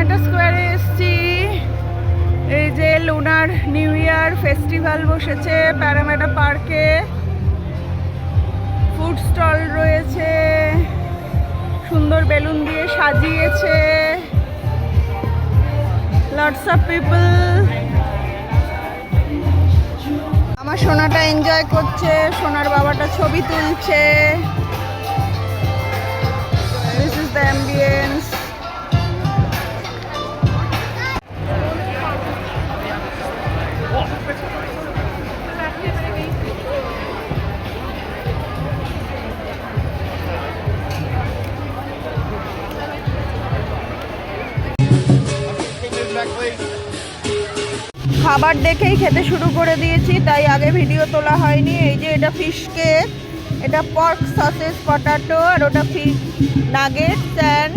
প্যারামেটা স্কোয়ারে এসছি। এই যে লুনার নিউ ইয়ার ফেস্টিভ্যাল বসেছে প্যারামেটা পার্কে। ফুড স্টল রয়েছে, সুন্দর বেলুন দিয়ে সাজিয়েছে। Lots of people. আমার সোনাটা এনজয় করছে, সোনার বাবাটা ছবি তুলছে। This is the ambience. খাবার দেখেই খেতে শুরু করে দিয়েছি, তাই আগে ভিডিও তোলা হয়নি। এই যে এটা ফিশ কেক, এটা পর্ক সসেজ পটাটো, আর ওটা ফিশ নাগেটস অ্যান্ড